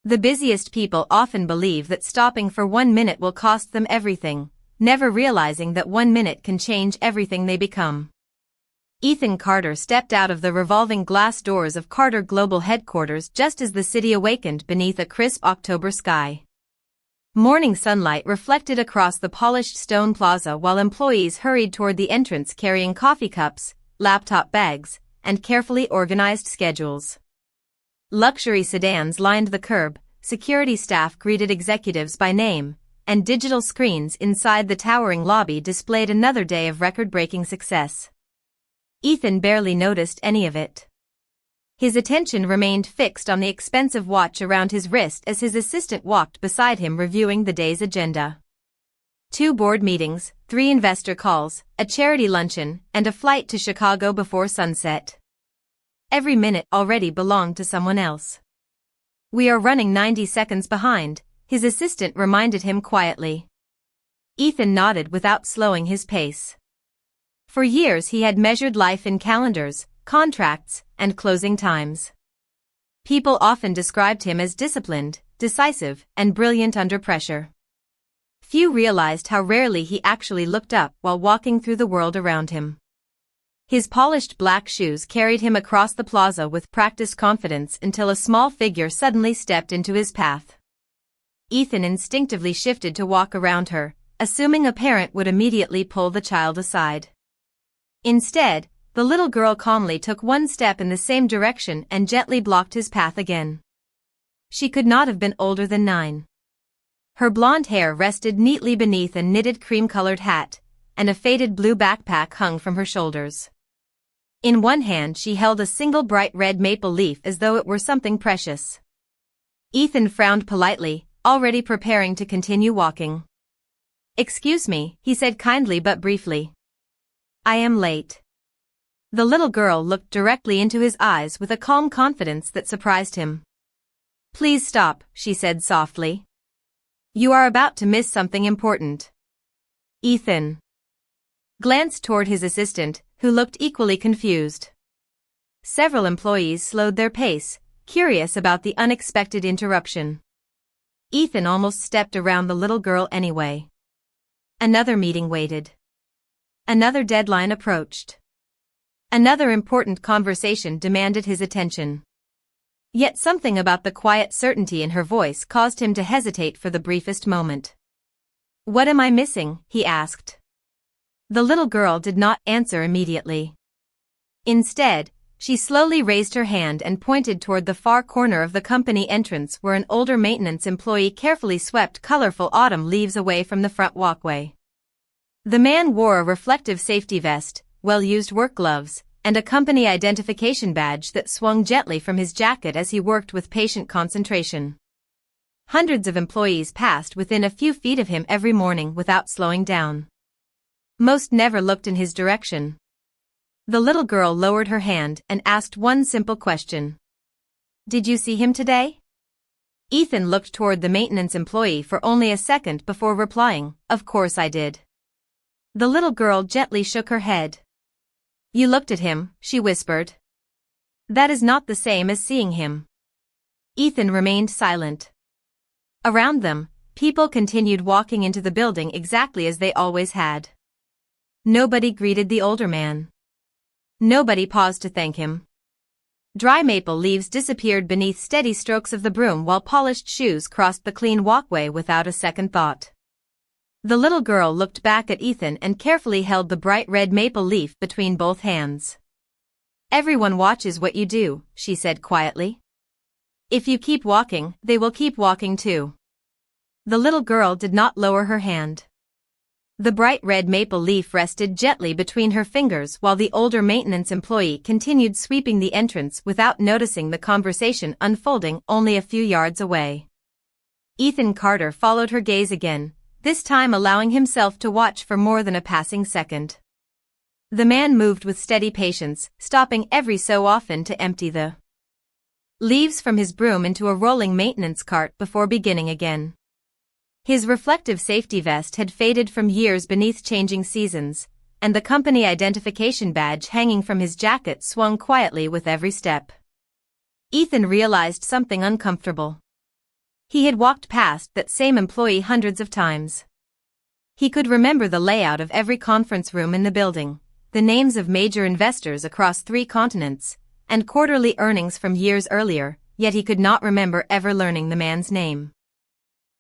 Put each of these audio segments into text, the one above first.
The busiest people often believe that stopping for 1 minute will cost them everything, never realizing that 1 minute can change everything they become. Ethan Carter stepped out of the revolving glass doors of Carter Global Headquarters just as the city awakened beneath a crisp October sky. Morning sunlight reflected across the polished stone plaza while employees hurried toward the entrance carrying coffee cups, laptop bags, and carefully organized schedules. Luxury sedans lined the curb, security staff greeted executives by name, and digital screens inside the towering lobby displayed another day of record-breaking success. Ethan barely noticed any of it. His attention remained fixed on the expensive watch around his wrist as his assistant walked beside him reviewing the day's agenda. 2 board meetings, 3 investor calls, a charity luncheon, and a flight to Chicago before sunset. Every minute already belonged to someone else. "We are running 90 seconds behind," his assistant reminded him quietly. Ethan nodded without slowing his pace. For years he had measured life in calendars, contracts, and closing times. People often described him as disciplined, decisive, and brilliant under pressure. Few realized how rarely he actually looked up while walking through the world around him. His polished black shoes carried him across the plaza with practiced confidence until a small figure suddenly stepped into his path. Ethan instinctively shifted to walk around her, assuming a parent would immediately pull the child aside. Instead, the little girl calmly took 1 step in the same direction and gently blocked his path again. She could not have been older than 9. Her blonde hair rested neatly beneath a knitted cream-colored hat, and a faded blue backpack hung from her shoulders. In one hand she held a single bright red maple leaf as though it were something precious. Ethan frowned politely, already preparing to continue walking. "Excuse me," he said kindly but briefly. "I am late." The little girl looked directly into his eyes with a calm confidence that surprised him. "Please stop," she said softly. "You are about to miss something important." Ethan glanced toward his assistant, who looked equally confused. Several employees slowed their pace, curious about the unexpected interruption. Ethan almost stepped around the little girl anyway. Another meeting waited. Another deadline approached. Another important conversation demanded his attention. Yet something about the quiet certainty in her voice caused him to hesitate for the briefest moment. "What am I missing?" he asked. The little girl did not answer immediately. Instead, she slowly raised her hand and pointed toward the far corner of the company entrance where an older maintenance employee carefully swept colorful autumn leaves away from the front walkway. The man wore a reflective safety vest, well-used work gloves, and a company identification badge that swung gently from his jacket as he worked with patient concentration. Hundreds of employees passed within a few feet of him every morning without slowing down. Most never looked in his direction. The little girl lowered her hand and asked one simple question. "Did you see him today?" Ethan looked toward the maintenance employee for only a second before replying, "Of course I did." The little girl gently shook her head. "You looked at him," she whispered. "That is not the same as seeing him." Ethan remained silent. Around them, people continued walking into the building exactly as they always had. Nobody greeted the older man. Nobody paused to thank him. Dry maple leaves disappeared beneath steady strokes of the broom while polished shoes crossed the clean walkway without a second thought. The little girl looked back at Ethan and carefully held the bright red maple leaf between both hands. "Everyone watches what you do," she said quietly. "If you keep walking, they will keep walking too." The little girl did not lower her hand. The bright red maple leaf rested gently between her fingers while the older maintenance employee continued sweeping the entrance without noticing the conversation unfolding only a few yards away. Ethan Carter followed her gaze again, this time allowing himself to watch for more than a passing second. The man moved with steady patience, stopping every so often to empty the leaves from his broom into a rolling maintenance cart before beginning again. His reflective safety vest had faded from years beneath changing seasons, and the company identification badge hanging from his jacket swung quietly with every step. Ethan realized something uncomfortable. He had walked past that same employee hundreds of times. He could remember the layout of every conference room in the building, the names of major investors across 3 continents, and quarterly earnings from years earlier, yet he could not remember ever learning the man's name.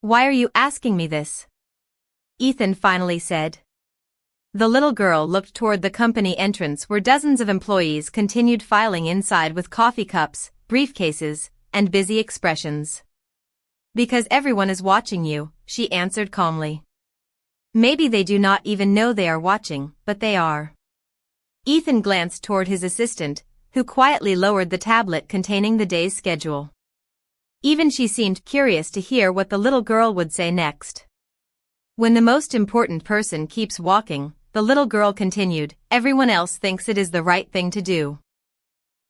"Why are you asking me this?" Ethan finally said. The little girl looked toward the company entrance where dozens of employees continued filing inside with coffee cups, briefcases, and busy expressions. "Because everyone is watching you," she answered calmly. "Maybe they do not even know they are watching, but they are." Ethan glanced toward his assistant, who quietly lowered the tablet containing the day's schedule. Even she seemed curious to hear what the little girl would say next. "When the most important person keeps walking," the little girl continued, "everyone else thinks it is the right thing to do."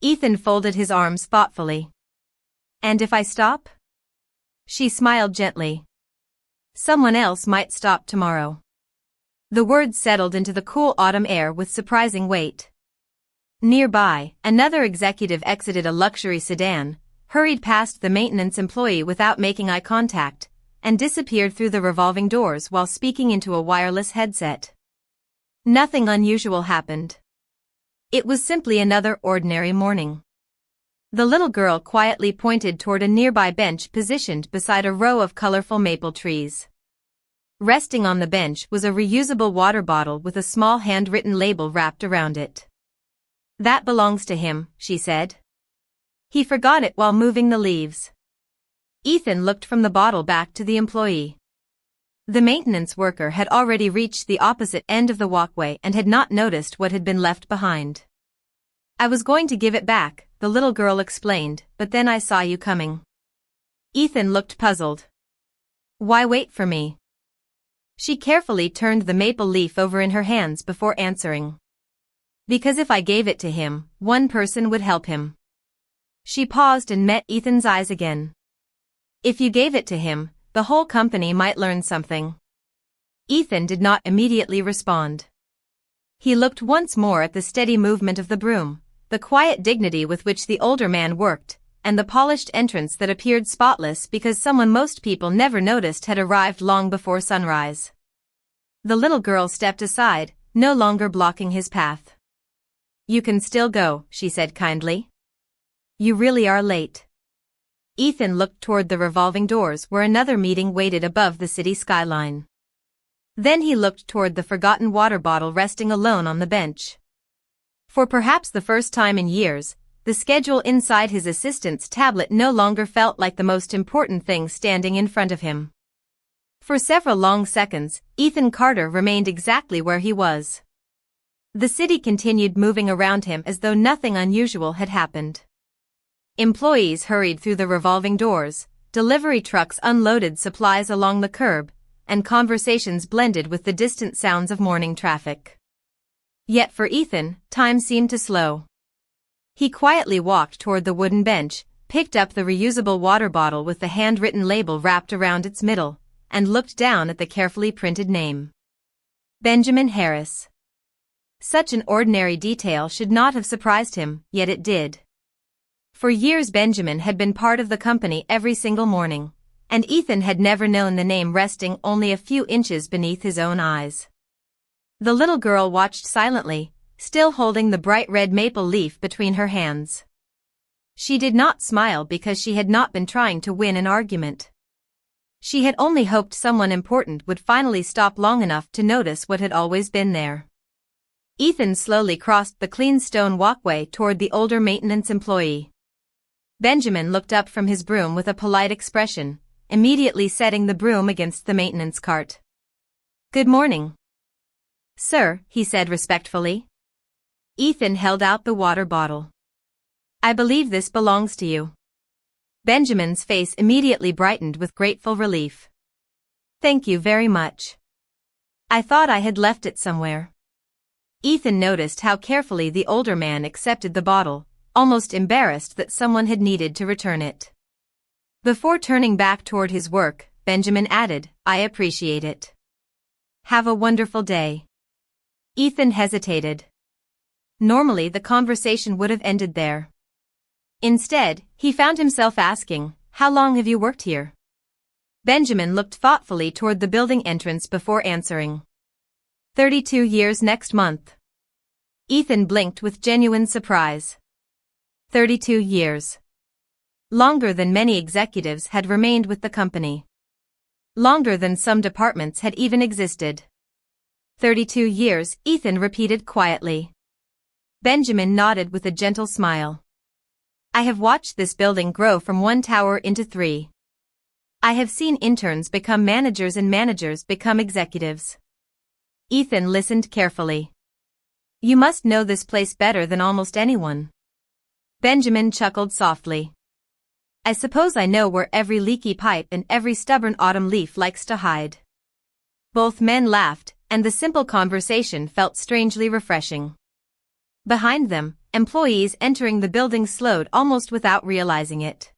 Ethan folded his arms thoughtfully. "And if I stop?" She smiled gently. "Someone else might stop tomorrow." The words settled into the cool autumn air with surprising weight. Nearby, another executive exited a luxury sedan, hurried past the maintenance employee without making eye contact, and disappeared through the revolving doors while speaking into a wireless headset. Nothing unusual happened. It was simply another ordinary morning. The little girl quietly pointed toward a nearby bench positioned beside a row of colorful maple trees. Resting on the bench was a reusable water bottle with a small handwritten label wrapped around it. "That belongs to him," she said. "He forgot it while moving the leaves." Ethan looked from the bottle back to the employee. The maintenance worker had already reached the opposite end of the walkway and had not noticed what had been left behind. "I was going to give it back," the little girl explained, "but then I saw you coming." Ethan looked puzzled. "Why wait for me?" She carefully turned the maple leaf over in her hands before answering. "Because if I gave it to him, one person would help him." She paused and met Ethan's eyes again. "If you gave it to him, the whole company might learn something." Ethan did not immediately respond. He looked once more at the steady movement of the broom, the quiet dignity with which the older man worked, and the polished entrance that appeared spotless because someone most people never noticed had arrived long before sunrise. The little girl stepped aside, no longer blocking his path. "You can still go," she said kindly. "You really are late." Ethan looked toward the revolving doors where another meeting waited above the city skyline. Then he looked toward the forgotten water bottle resting alone on the bench. For perhaps the first time in years, the schedule inside his assistant's tablet no longer felt like the most important thing standing in front of him. For several long seconds, Ethan Carter remained exactly where he was. The city continued moving around him as though nothing unusual had happened. Employees hurried through the revolving doors, delivery trucks unloaded supplies along the curb, and conversations blended with the distant sounds of morning traffic. Yet for Ethan, time seemed to slow. He quietly walked toward the wooden bench, picked up the reusable water bottle with the handwritten label wrapped around its middle, and looked down at the carefully printed name. Benjamin Harris. Such an ordinary detail should not have surprised him, yet it did. For years Benjamin had been part of the company every single morning, and Ethan had never known the name resting only a few inches beneath his own eyes. The little girl watched silently, still holding the bright red maple leaf between her hands. She did not smile because she had not been trying to win an argument. She had only hoped someone important would finally stop long enough to notice what had always been there. Ethan slowly crossed the clean stone walkway toward the older maintenance employee. Benjamin looked up from his broom with a polite expression, immediately setting the broom against the maintenance cart. "Good morning, sir," he said respectfully. Ethan held out the water bottle. "I believe this belongs to you." Benjamin's face immediately brightened with grateful relief. "Thank you very much. I thought I had left it somewhere." Ethan noticed how carefully the older man accepted the bottle, almost embarrassed that someone had needed to return it. Before turning back toward his work, Benjamin added, "I appreciate it. Have a wonderful day." Ethan hesitated. Normally the conversation would have ended there. Instead, he found himself asking, "How long have you worked here?" Benjamin looked thoughtfully toward the building entrance before answering. 32 years next month. Ethan blinked with genuine surprise. 32 years. Longer than many executives had remained with the company. Longer than some departments had even existed. 32 years, Ethan repeated quietly. Benjamin nodded with a gentle smile. I have watched this building grow from 1 tower into 3. I have seen interns become managers and managers become executives. Ethan listened carefully. You must know this place better than almost anyone. Benjamin chuckled softly. I suppose I know where every leaky pipe and every stubborn autumn leaf likes to hide. Both men laughed, and the simple conversation felt strangely refreshing. Behind them, employees entering the building slowed almost without realizing it.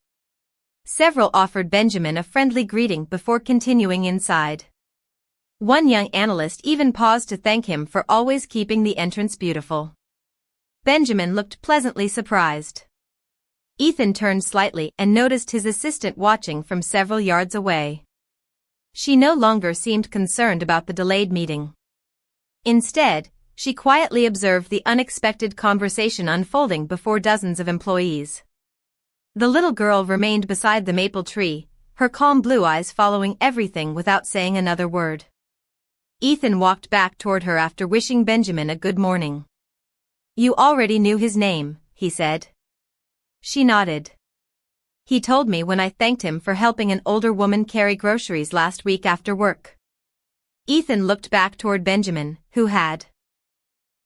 Several offered Benjamin a friendly greeting before continuing inside. One young analyst even paused to thank him for always keeping the entrance beautiful. Benjamin looked pleasantly surprised. Ethan turned slightly and noticed his assistant watching from several yards away. She no longer seemed concerned about the delayed meeting. Instead, she quietly observed the unexpected conversation unfolding before dozens of employees. The little girl remained beside the maple tree, her calm blue eyes following everything without saying another word. Ethan walked back toward her after wishing Benjamin a good morning. You already knew his name, he said. She nodded. He told me when I thanked him for helping an older woman carry groceries last week after work. Ethan looked back toward Benjamin, who had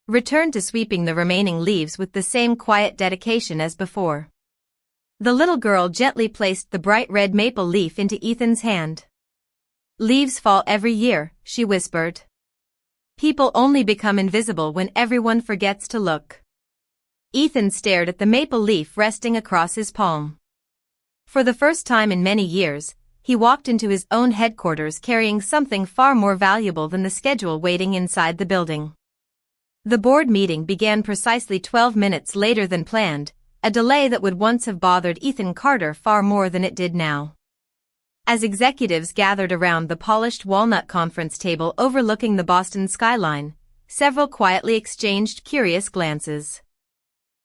returned to sweeping the remaining leaves with the same quiet dedication as before. The little girl gently placed the bright red maple leaf into Ethan's hand. Leaves fall every year, she whispered. People only become invisible when everyone forgets to look. Ethan stared at the maple leaf resting across his palm. For the first time in many years, he walked into his own headquarters carrying something far more valuable than the schedule waiting inside the building. The board meeting began precisely 12 minutes later than planned, a delay that would once have bothered Ethan Carter far more than it did now. As executives gathered around the polished walnut conference table overlooking the Boston skyline, several quietly exchanged curious glances.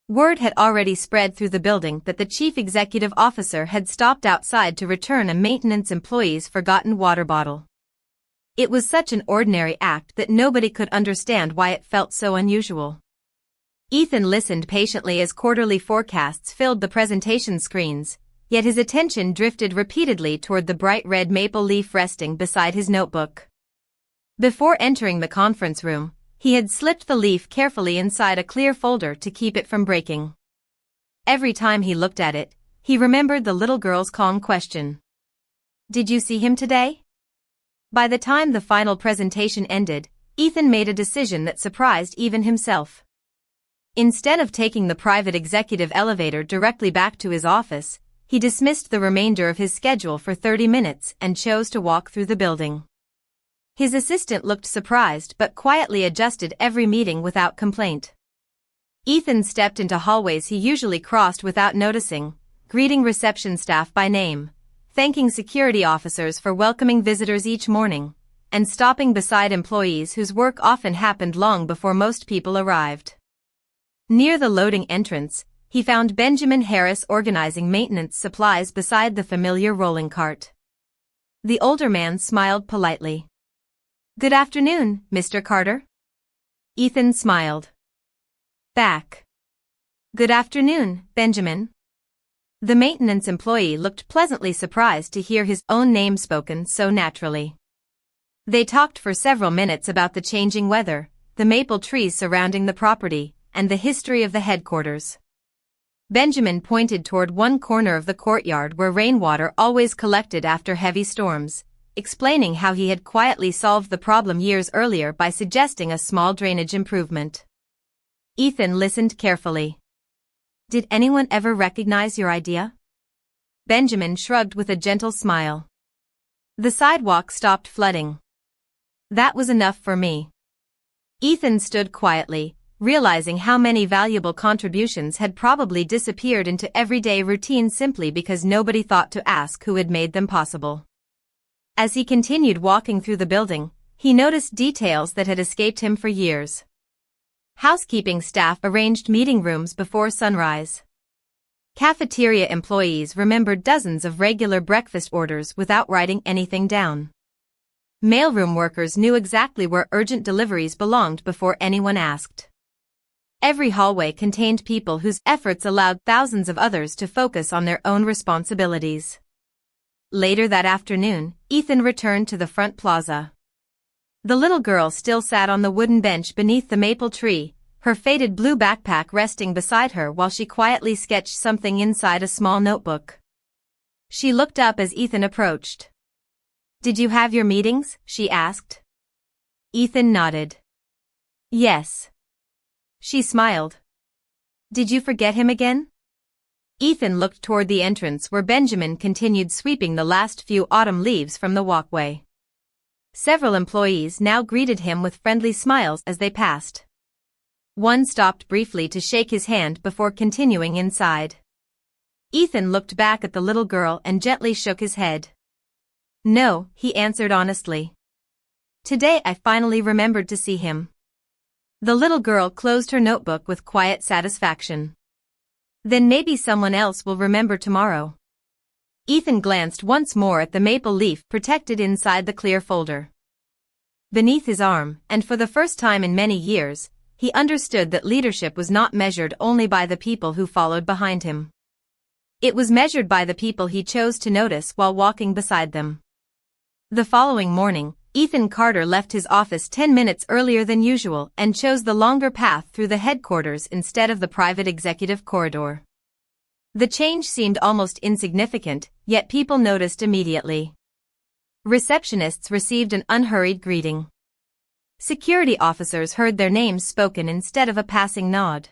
Word had already spread through the building that the chief executive officer had stopped outside to return a maintenance employee's forgotten water bottle. It was such an ordinary act that nobody could understand why it felt so unusual. Ethan listened patiently as quarterly forecasts filled the presentation screens, yet his attention drifted repeatedly toward the bright red maple leaf resting beside his notebook. Before entering the conference room, he had slipped the leaf carefully inside a clear folder to keep it from breaking. Every time he looked at it, he remembered the little girl's calm question. Did you see him today? By the time the final presentation ended, Ethan made a decision that surprised even himself. Instead of taking the private executive elevator directly back to his office, he dismissed the remainder of his schedule for 30 minutes and chose to walk through the building. His assistant looked surprised but quietly adjusted every meeting without complaint. Ethan stepped into hallways he usually crossed without noticing, greeting reception staff by name, thanking security officers for welcoming visitors each morning, and stopping beside employees whose work often happened long before most people arrived. Near the loading entrance, he found Benjamin Harris organizing maintenance supplies beside the familiar rolling cart. The older man smiled politely. Good afternoon, Mr. Carter. Ethan smiled back. Good afternoon, Benjamin. The maintenance employee looked pleasantly surprised to hear his own name spoken so naturally. They talked for several minutes about the changing weather, the maple trees surrounding the property, and the history of the headquarters. Benjamin pointed toward one corner of the courtyard where rainwater always collected after heavy storms, explaining how he had quietly solved the problem years earlier by suggesting a small drainage improvement. Ethan listened carefully. Did anyone ever recognize your idea? Benjamin shrugged with a gentle smile. The sidewalk stopped flooding. That was enough for me. Ethan stood quietly, realizing how many valuable contributions had probably disappeared into everyday routine simply because nobody thought to ask who had made them possible. As he continued walking through the building, he noticed details that had escaped him for years. Housekeeping staff arranged meeting rooms before sunrise. Cafeteria employees remembered dozens of regular breakfast orders without writing anything down. Mailroom workers knew exactly where urgent deliveries belonged before anyone asked. Every hallway contained people whose efforts allowed thousands of others to focus on their own responsibilities. Later that afternoon, Ethan returned to the front plaza. The little girl still sat on the wooden bench beneath the maple tree, her faded blue backpack resting beside her while she quietly sketched something inside a small notebook. She looked up as Ethan approached. "Did you have your meetings?" she asked. Ethan nodded. "Yes." She smiled. "Did you forget him again?" Ethan looked toward the entrance where Benjamin continued sweeping the last few autumn leaves from the walkway. Several employees now greeted him with friendly smiles as they passed. One stopped briefly to shake his hand before continuing inside. Ethan looked back at the little girl and gently shook his head. "No," he answered honestly. "Today I finally remembered to see him." The little girl closed her notebook with quiet satisfaction. "Then maybe someone else will remember tomorrow." Ethan glanced once more at the maple leaf protected inside the clear folder. Beneath his arm, and for the first time in many years, he understood that leadership was not measured only by the people who followed behind him. It was measured by the people he chose to notice while walking beside them. The following morning, Ethan Carter left his office 10 minutes earlier than usual and chose the longer path through the headquarters instead of the private executive corridor. The change seemed almost insignificant, yet people noticed immediately. Receptionists received an unhurried greeting. Security officers heard their names spoken instead of a passing nod.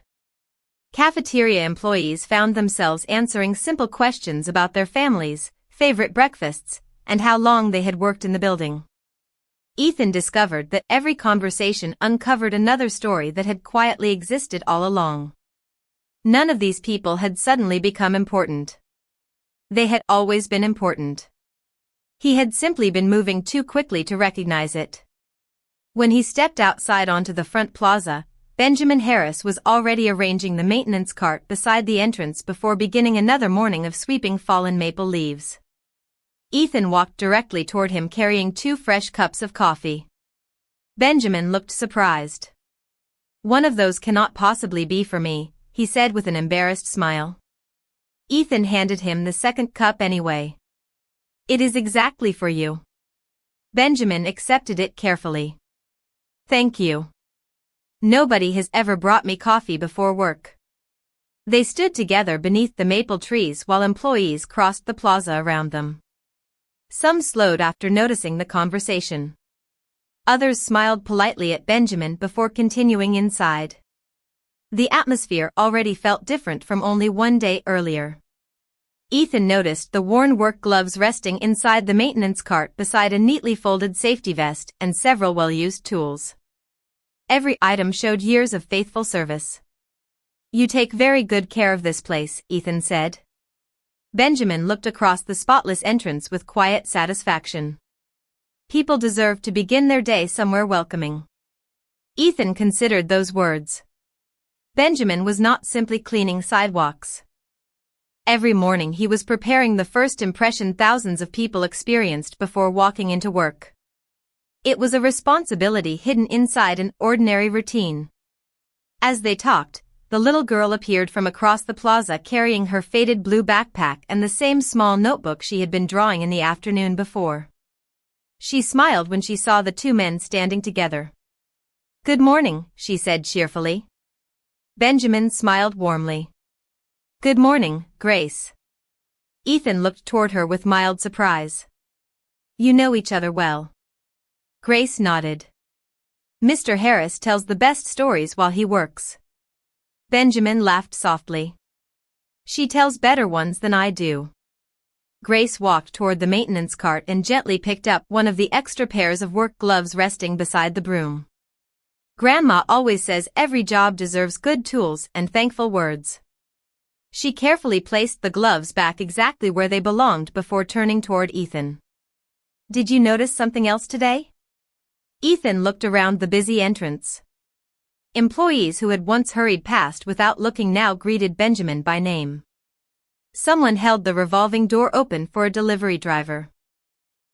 Cafeteria employees found themselves answering simple questions about their families, favorite breakfasts, and how long they had worked in the building. Ethan discovered that every conversation uncovered another story that had quietly existed all along. None of these people had suddenly become important. They had always been important. He had simply been moving too quickly to recognize it. When he stepped outside onto the front plaza, Benjamin Harris was already arranging the maintenance cart beside the entrance before beginning another morning of sweeping fallen maple leaves. Ethan walked directly toward him carrying 2 fresh cups of coffee. Benjamin looked surprised. "One of those cannot possibly be for me," he said with an embarrassed smile. Ethan handed him the second cup anyway. "It is exactly for you." Benjamin accepted it carefully. "Thank you. Nobody has ever brought me coffee before work." They stood together beneath the maple trees while employees crossed the plaza around them. Some slowed after noticing the conversation. Others smiled politely at Benjamin before continuing inside. The atmosphere already felt different from only one day earlier. Ethan noticed the worn work gloves resting inside the maintenance cart beside a neatly folded safety vest and several well-used tools. Every item showed years of faithful service. "You take very good care of this place," Ethan said. Benjamin looked across the spotless entrance with quiet satisfaction. People deserve to begin their day somewhere welcoming. Ethan considered those words. Benjamin was not simply cleaning sidewalks. Every morning he was preparing the first impression thousands of people experienced before walking into work. It was a responsibility hidden inside an ordinary routine. As they talked, the little girl appeared from across the plaza carrying her faded blue backpack and the same small notebook she had been drawing in the afternoon before. She smiled when she saw the 2 men standing together. "Good morning," she said cheerfully. Benjamin smiled warmly. "Good morning, Grace." Ethan looked toward her with mild surprise. "You know each other well." Grace nodded. "Mr. Harris tells the best stories while he works." Benjamin laughed softly. "She tells better ones than I do." Grace walked toward the maintenance cart and gently picked up one of the extra pairs of work gloves resting beside the broom. "Grandma always says every job deserves good tools and thankful words." She carefully placed the gloves back exactly where they belonged before turning toward Ethan. Did you notice something else today? Ethan looked around the busy entrance. Employees who had once hurried past without looking now greeted Benjamin by name. Someone held the revolving door open for a delivery driver.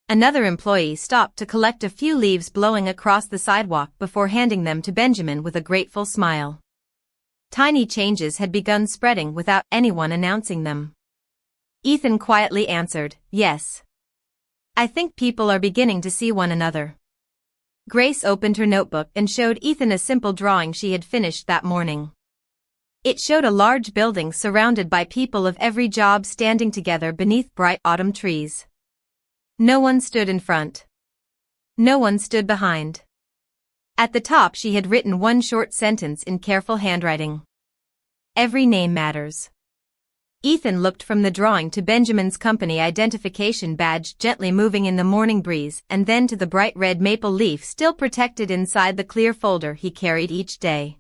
Another employee stopped to collect a few leaves blowing across the sidewalk before handing them to Benjamin with a grateful smile. Tiny changes had begun spreading without anyone announcing them. Ethan quietly answered, "Yes. I think people are beginning to see one another." Grace opened her notebook and showed Ethan a simple drawing she had finished that morning. It showed a large building surrounded by people of every job standing together beneath bright autumn trees. No one stood in front. No one stood behind. At the top she had written one short sentence in careful handwriting. "Every name matters." Ethan looked from the drawing to Benjamin's company identification badge gently moving in the morning breeze and then to the bright red maple leaf still protected inside the clear folder he carried each day.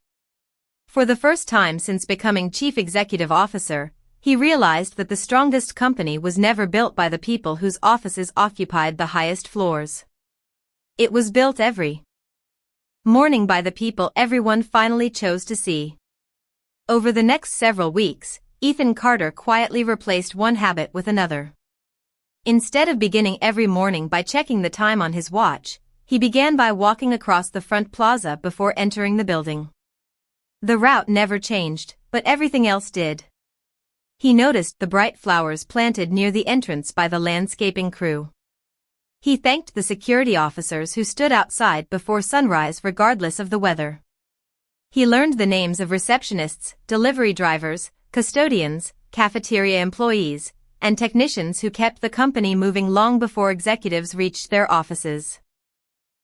For the first time since becoming chief executive officer, he realized that the strongest company was never built by the people whose offices occupied the highest floors. It was built every morning by the people everyone finally chose to see. Over the next several weeks, Ethan Carter quietly replaced one habit with another. Instead of beginning every morning by checking the time on his watch, he began by walking across the front plaza before entering the building. The route never changed, but everything else did. He noticed the bright flowers planted near the entrance by the landscaping crew. He thanked the security officers who stood outside before sunrise regardless of the weather. He learned the names of receptionists, delivery drivers, custodians, cafeteria employees, and technicians who kept the company moving long before executives reached their offices.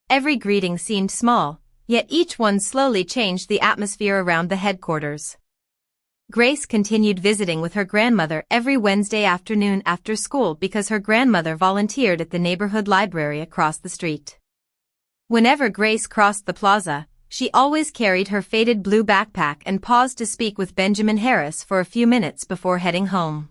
Every greeting seemed small, yet each one slowly changed the atmosphere around the headquarters. Grace continued visiting with her grandmother every Wednesday afternoon after school because her grandmother volunteered at the neighborhood library across the street. Whenever Grace crossed the plaza, she always carried her faded blue backpack and paused to speak with Benjamin Harris for a few minutes before heading home.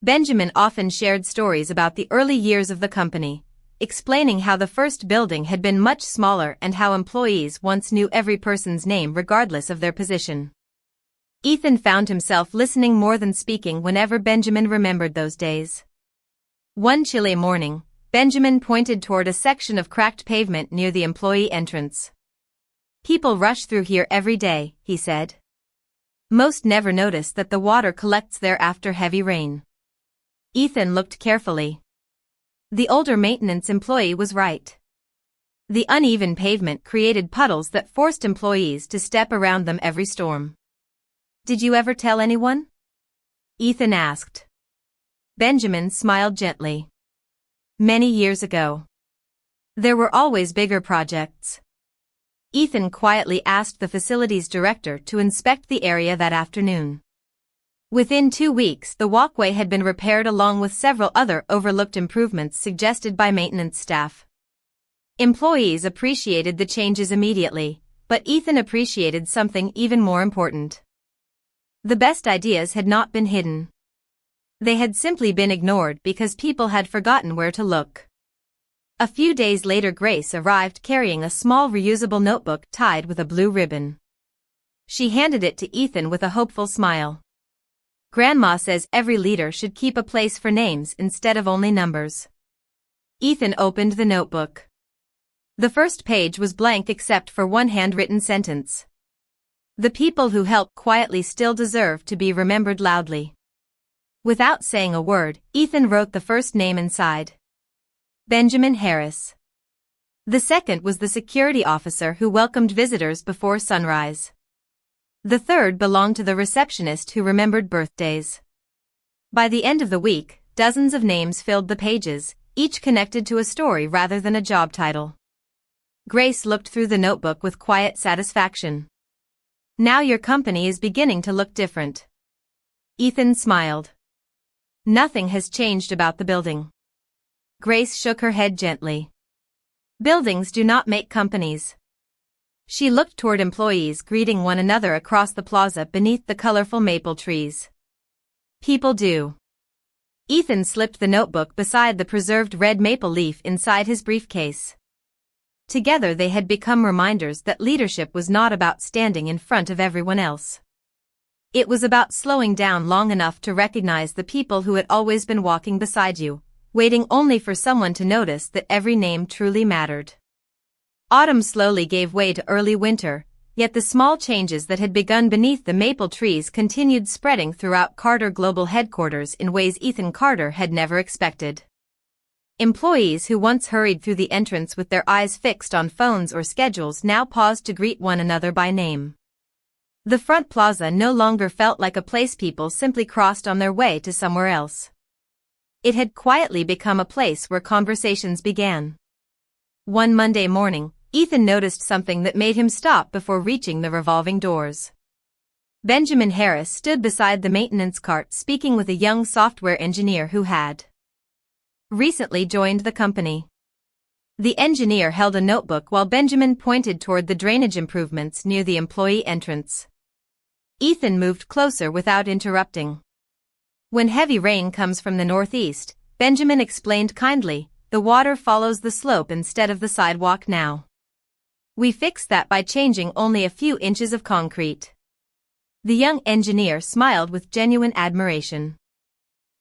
Benjamin often shared stories about the early years of the company, explaining how the first building had been much smaller and how employees once knew every person's name regardless of their position. Ethan found himself listening more than speaking whenever Benjamin remembered those days. One chilly morning, Benjamin pointed toward a section of cracked pavement near the employee entrance. "People rush through here every day," he said. "Most never notice that the water collects there after heavy rain." Ethan looked carefully. The older maintenance employee was right. The uneven pavement created puddles that forced employees to step around them every storm. "Did you ever tell anyone?" Ethan asked. Benjamin smiled gently. "Many years ago. There were always bigger projects." Ethan quietly asked the facilities director to inspect the area that afternoon. Within 2 weeks, the walkway had been repaired along with several other overlooked improvements suggested by maintenance staff. Employees appreciated the changes immediately, but Ethan appreciated something even more important. The best ideas had not been hidden. They had simply been ignored because people had forgotten where to look. A few days later Grace arrived carrying a small reusable notebook tied with a blue ribbon. She handed it to Ethan with a hopeful smile. "Grandma says every leader should keep a place for names instead of only numbers." Ethan opened the notebook. The first page was blank except for one handwritten sentence. "The people who help quietly still deserve to be remembered loudly." Without saying a word, Ethan wrote the first name inside. Benjamin Harris. The second was the security officer who welcomed visitors before sunrise. The third belonged to the receptionist who remembered birthdays. By the end of the week, dozens of names filled the pages, each connected to a story rather than a job title. Grace looked through the notebook with quiet satisfaction. "Now your company is beginning to look different." Ethan smiled. "Nothing has changed about the building." Grace shook her head gently. "Buildings do not make companies." She looked toward employees greeting one another across the plaza beneath the colorful maple trees. "People do." Ethan slipped the notebook beside the preserved red maple leaf inside his briefcase. Together they had become reminders that leadership was not about standing in front of everyone else. It was about slowing down long enough to recognize the people who had always been walking beside you, waiting only for someone to notice that every name truly mattered. Autumn slowly gave way to early winter, yet the small changes that had begun beneath the maple trees continued spreading throughout Carter Global Headquarters in ways Ethan Carter had never expected. Employees who once hurried through the entrance with their eyes fixed on phones or schedules now paused to greet one another by name. The front plaza no longer felt like a place people simply crossed on their way to somewhere else. It had quietly become a place where conversations began. One Monday morning, Ethan noticed something that made him stop before reaching the revolving doors. Benjamin Harris stood beside the maintenance cart speaking with a young software engineer who had recently joined the company. The engineer held a notebook while Benjamin pointed toward the drainage improvements near the employee entrance. Ethan moved closer without interrupting. When heavy rain comes from the northeast, Benjamin explained kindly, the water follows the slope instead of the sidewalk now. We fixed that by changing only a few inches of concrete. The young engineer smiled with genuine admiration.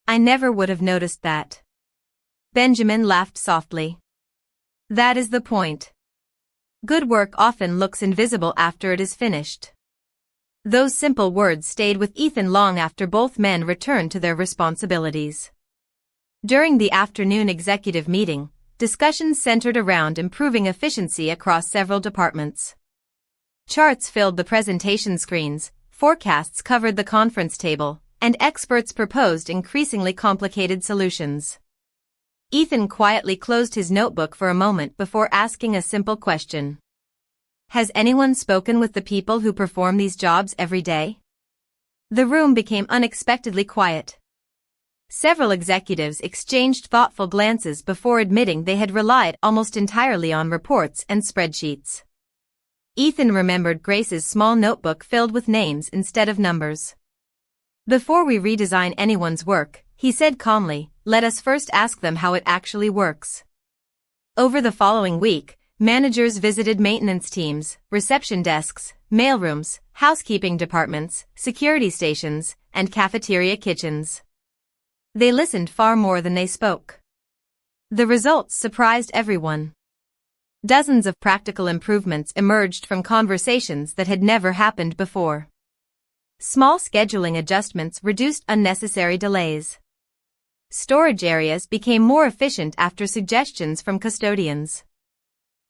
I never would have noticed that. Benjamin laughed softly. That is the point. Good work often looks invisible after it is finished. Those simple words stayed with Ethan long after both men returned to their responsibilities. During the afternoon executive meeting, discussions centered around improving efficiency across several departments. Charts filled the presentation screens, forecasts covered the conference table, and experts proposed increasingly complicated solutions. Ethan quietly closed his notebook for a moment before asking a simple question. Has anyone spoken with the people who perform these jobs every day? The room became unexpectedly quiet. Several executives exchanged thoughtful glances before admitting they had relied almost entirely on reports and spreadsheets. Ethan remembered Grace's small notebook filled with names instead of numbers. Before we redesign anyone's work, he said calmly, let us first ask them how it actually works. Over the following week, managers visited maintenance teams, reception desks, mailrooms, housekeeping departments, security stations, and cafeteria kitchens. They listened far more than they spoke. The results surprised everyone. Dozens of practical improvements emerged from conversations that had never happened before. Small scheduling adjustments reduced unnecessary delays. Storage areas became more efficient after suggestions from custodians.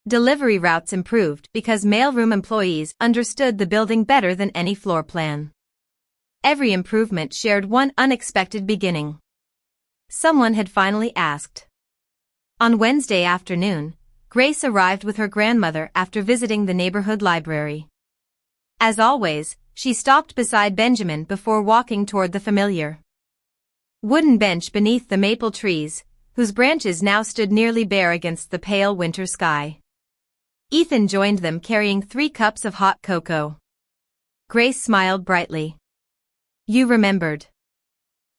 Delivery routes improved because mailroom employees understood the building better than any floor plan. Every improvement shared one unexpected beginning. Someone had finally asked. On Wednesday afternoon, Grace arrived with her grandmother after visiting the neighborhood library. As always, she stopped beside Benjamin before walking toward the familiar wooden bench beneath the maple trees, whose branches now stood nearly bare against the pale winter sky. Ethan joined them carrying 3 cups of hot cocoa. Grace smiled brightly. You remembered.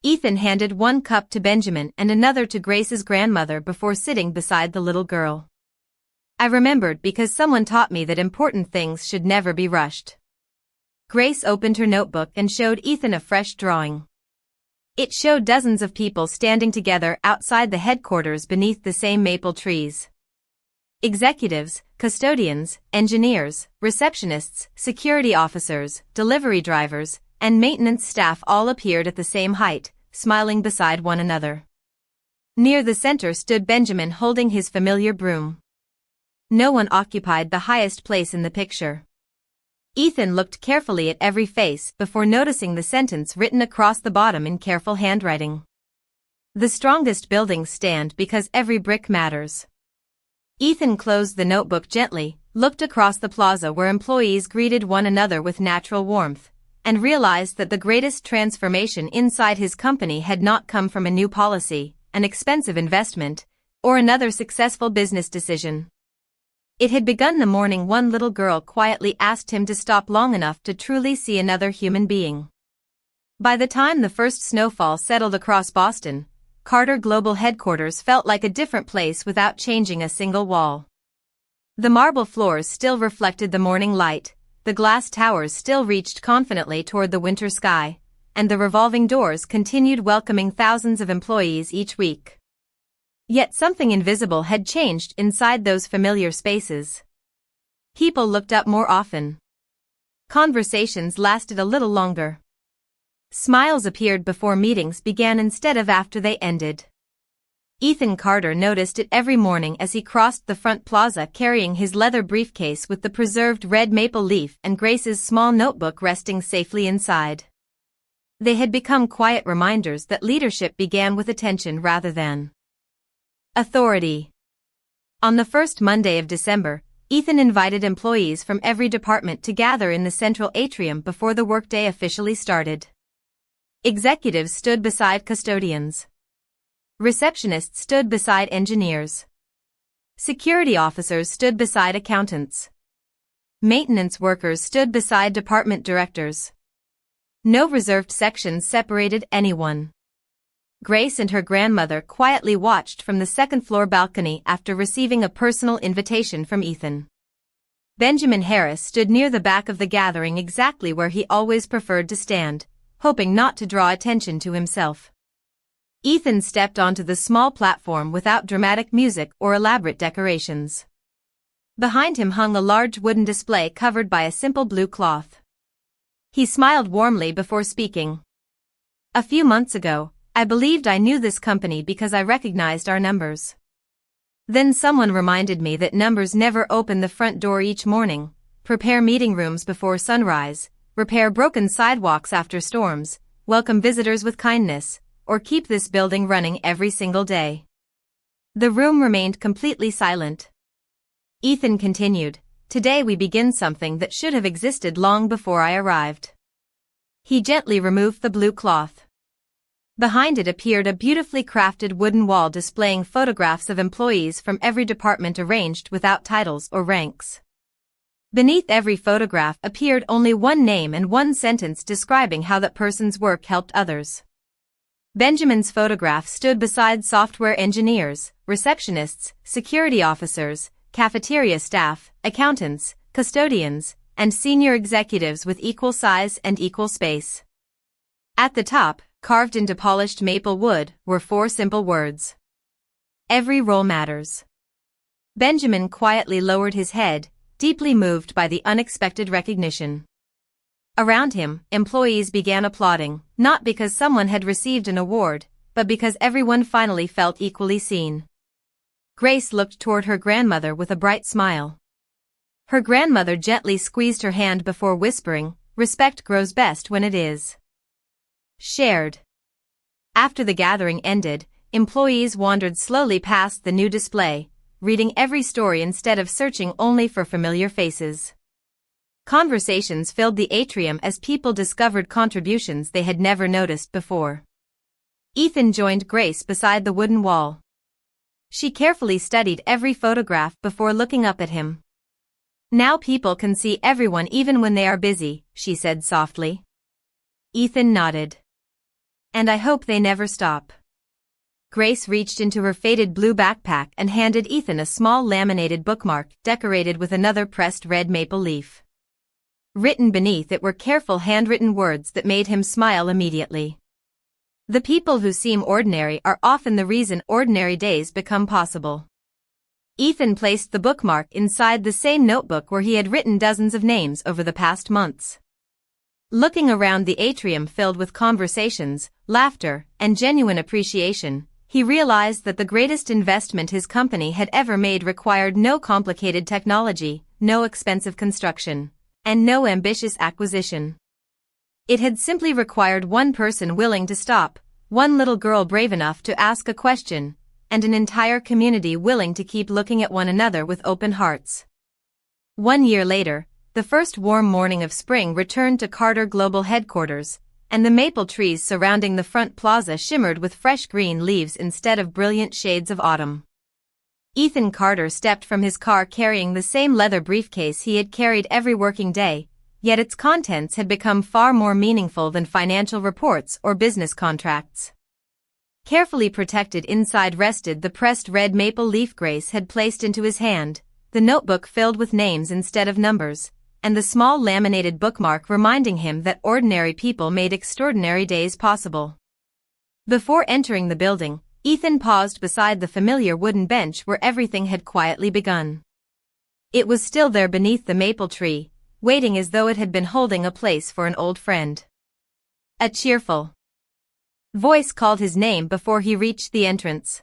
Ethan handed 1 cup to Benjamin and another to Grace's grandmother before sitting beside the little girl. I remembered because someone taught me that important things should never be rushed. Grace opened her notebook and showed Ethan a fresh drawing. It showed dozens of people standing together outside the headquarters beneath the same maple trees. Executives, custodians, engineers, receptionists, security officers, delivery drivers, and maintenance staff all appeared at the same height, smiling beside one another. Near the center stood Benjamin holding his familiar broom. No one occupied the highest place in the picture. Ethan looked carefully at every face before noticing the sentence written across the bottom in careful handwriting. The strongest buildings stand because every brick matters. Ethan closed the notebook gently, looked across the plaza where employees greeted one another with natural warmth, and realized that the greatest transformation inside his company had not come from a new policy, an expensive investment, or another successful business decision. It had begun the morning one little girl quietly asked him to stop long enough to truly see another human being. By the time the first snowfall settled across Boston, Carter Global Headquarters felt like a different place without changing a single wall. The marble floors still reflected the morning light, the glass towers still reached confidently toward the winter sky, and the revolving doors continued welcoming thousands of employees each week. Yet something invisible had changed inside those familiar spaces. People looked up more often. Conversations lasted a little longer. Smiles appeared before meetings began instead of after they ended. Ethan Carter noticed it every morning as he crossed the front plaza carrying his leather briefcase with the preserved red maple leaf and Grace's small notebook resting safely inside. They had become quiet reminders that leadership began with attention rather than authority. On the first Monday of December, Ethan invited employees from every department to gather in the central atrium before the workday officially started. Executives stood beside custodians. Receptionists stood beside engineers. Security officers stood beside accountants. Maintenance workers stood beside department directors. No reserved sections separated anyone. Grace and her grandmother quietly watched from the second-floor balcony after receiving a personal invitation from Ethan. Benjamin Harris stood near the back of the gathering exactly where he always preferred to stand, hoping not to draw attention to himself. Ethan stepped onto the small platform without dramatic music or elaborate decorations. Behind him hung a large wooden display covered by a simple blue cloth. He smiled warmly before speaking. "A few months ago, I believed I knew this company because I recognized our numbers. Then someone reminded me that numbers never open the front door each morning, prepare meeting rooms before sunrise, repair broken sidewalks after storms, welcome visitors with kindness, or keep this building running every single day." The room remained completely silent. Ethan continued, "Today we begin something that should have existed long before I arrived." He gently removed the blue cloth. Behind it appeared a beautifully crafted wooden wall displaying photographs of employees from every department arranged without titles or ranks. Beneath every photograph appeared only one name and one sentence describing how that person's work helped others. Benjamin's photograph stood beside software engineers, receptionists, security officers, cafeteria staff, accountants, custodians, and senior executives with equal size and equal space. At the top, carved into polished maple wood, were 4 simple words. Every role matters. Benjamin quietly lowered his head, deeply moved by the unexpected recognition. Around him, employees began applauding, not because someone had received an award, but because everyone finally felt equally seen. Grace looked toward her grandmother with a bright smile. Her grandmother gently squeezed her hand before whispering, "Respect grows best when it is shared." After the gathering ended, employees wandered slowly past the new display, reading every story instead of searching only for familiar faces. Conversations filled the atrium as people discovered contributions they had never noticed before. Ethan joined Grace beside the wooden wall. She carefully studied every photograph before looking up at him. "Now people can see everyone even when they are busy," she said softly. Ethan nodded. "And I hope they never stop." Grace reached into her faded blue backpack and handed Ethan a small laminated bookmark decorated with another pressed red maple leaf. Written beneath it were careful handwritten words that made him smile immediately. The people who seem ordinary are often the reason ordinary days become possible. Ethan placed the bookmark inside the same notebook where he had written dozens of names over the past months. Looking around the atrium filled with conversations, laughter, and genuine appreciation, he realized that the greatest investment his company had ever made required no complicated technology, no expensive construction, and no ambitious acquisition. It had simply required one person willing to stop, one little girl brave enough to ask a question, and an entire community willing to keep looking at one another with open hearts. 1 year later, the first warm morning of spring returned to Carter Global Headquarters, and the maple trees surrounding the front plaza shimmered with fresh green leaves instead of brilliant shades of autumn. Ethan Carter stepped from his car carrying the same leather briefcase he had carried every working day, yet its contents had become far more meaningful than financial reports or business contracts. Carefully protected inside rested the pressed red maple leaf Grace had placed into his hand, the notebook filled with names instead of numbers, and the small laminated bookmark reminding him that ordinary people made extraordinary days possible. Before entering the building, Ethan paused beside the familiar wooden bench where everything had quietly begun. It was still there beneath the maple tree, waiting as though it had been holding a place for an old friend. A cheerful voice called his name before he reached the entrance.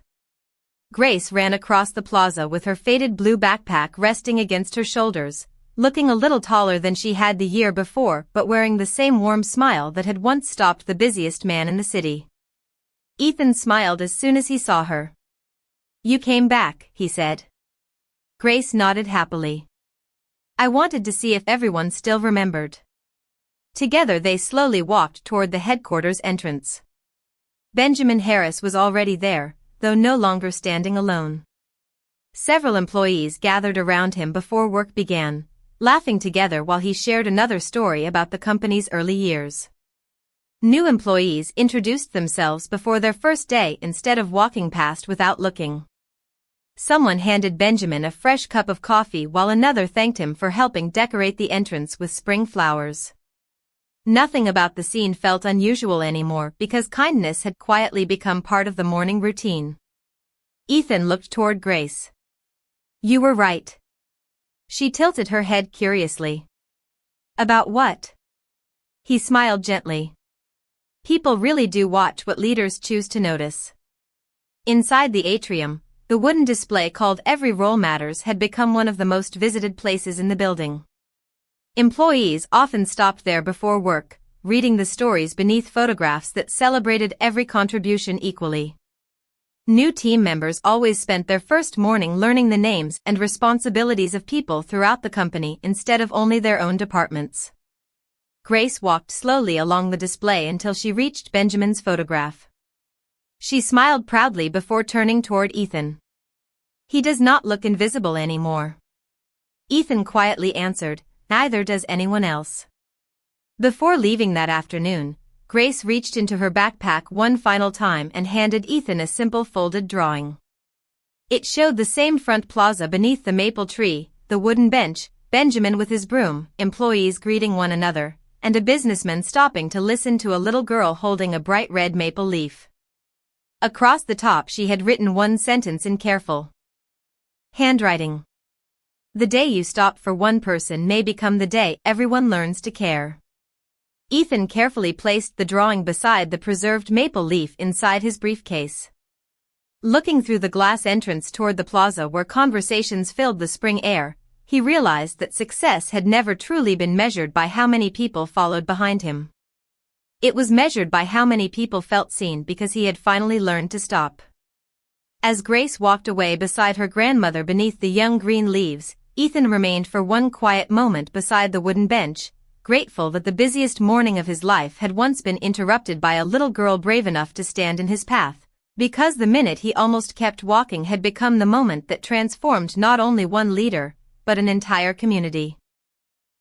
Grace ran across the plaza with her faded blue backpack resting against her shoulders, looking a little taller than she had the year before but wearing the same warm smile that had once stopped the busiest man in the city. Ethan smiled as soon as he saw her. "You came back," he said. Grace nodded happily. "I wanted to see if everyone still remembered." Together they slowly walked toward the headquarters entrance. Benjamin Harris was already there, though no longer standing alone. Several employees gathered around him before work began, laughing together while he shared another story about the company's early years. New employees introduced themselves before their first day instead of walking past without looking. Someone handed Benjamin a fresh cup of coffee while another thanked him for helping decorate the entrance with spring flowers. Nothing about the scene felt unusual anymore because kindness had quietly become part of the morning routine. Ethan looked toward Grace. "You were right." She tilted her head curiously. "About what?" He smiled gently. "People really do watch what leaders choose to notice." Inside the atrium, the wooden display called Every Role Matters had become one of the most visited places in the building. Employees often stopped there before work, reading the stories beneath photographs that celebrated every contribution equally. New team members always spent their first morning learning the names and responsibilities of people throughout the company instead of only their own departments. Grace walked slowly along the display until she reached Benjamin's photograph. She smiled proudly before turning toward Ethan. "He does not look invisible anymore." Ethan quietly answered, "Neither does anyone else." Before leaving that afternoon, Grace reached into her backpack one final time and handed Ethan a simple folded drawing. It showed the same front plaza beneath the maple tree, the wooden bench, Benjamin with his broom, employees greeting one another, and a businessman stopping to listen to a little girl holding a bright red maple leaf. Across the top she had written one sentence in careful handwriting. "The day you stop for one person may become the day everyone learns to care." Ethan carefully placed the drawing beside the preserved maple leaf inside his briefcase. Looking through the glass entrance toward the plaza where conversations filled the spring air, he realized that success had never truly been measured by how many people followed behind him. It was measured by how many people felt seen because he had finally learned to stop. As Grace walked away beside her grandmother beneath the young green leaves, Ethan remained for one quiet moment beside the wooden bench, grateful that the busiest morning of his life had once been interrupted by a little girl brave enough to stand in his path, because the minute he almost kept walking had become the moment that transformed not only one leader, but an entire community.